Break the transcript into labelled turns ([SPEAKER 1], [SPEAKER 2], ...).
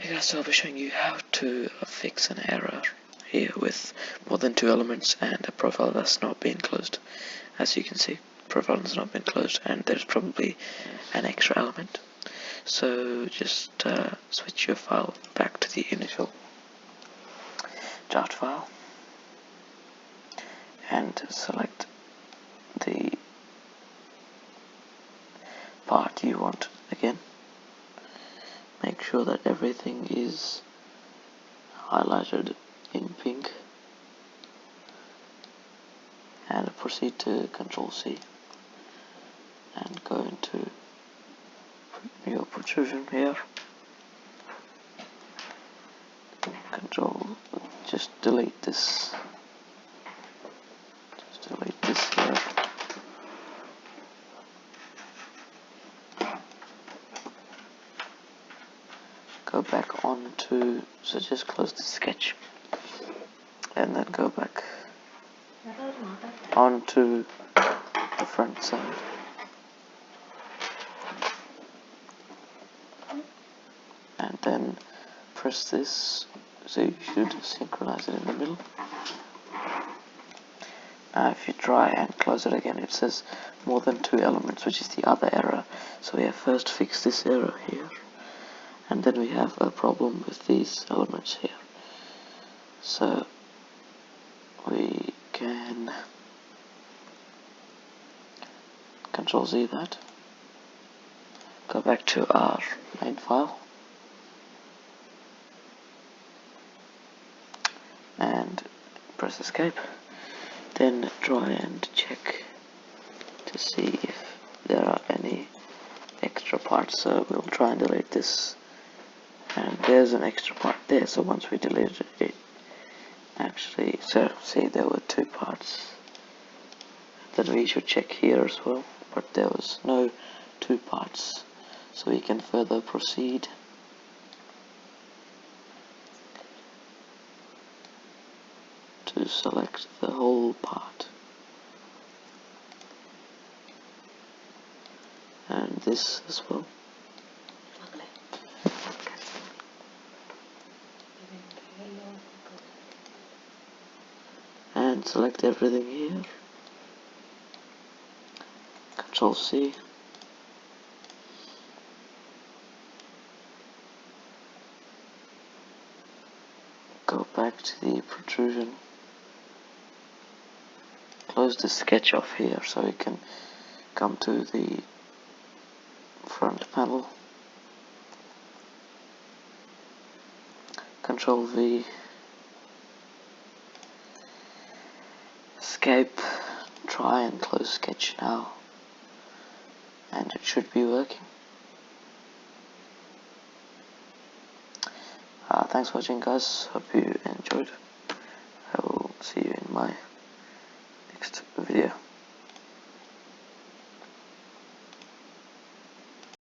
[SPEAKER 1] Okay guys, so I'll be showing you how to fix an error here with more than 2 elements and a profile that's not been closed. As you can see, profile has not been closed and there's probably an extra element. So just switch your file back to the initial draft file and select the part you want again. Make sure that everything is highlighted in pink and proceed to Control C and go into your protrusion here. Just delete this. Here. Go back on to, so just close the sketch and then go back onto the front side and then press this, so you should synchronize it in the middle. Now if you try and close it again, it says more than 2 elements, which is the other error. So we have first fixed this error here, and then we have a problem with these elements here. So we can Control Z that, go back to our main file and press escape. Then try and check to see if there are any extra parts. So we'll try and delete this, and there's an extra part there. So once we deleted it, actually, so see there were 2 parts. Then we should check here as well, but there was no 2 parts, so we can further proceed to select the whole part and this as well. And select everything here. Control C. Go back to the protrusion. Close the sketch off here so we can come to the front panel. Control V. Escape. Try and close sketch now, and it should be working. Thanks for watching guys, hope you enjoyed. I will see you in my next video.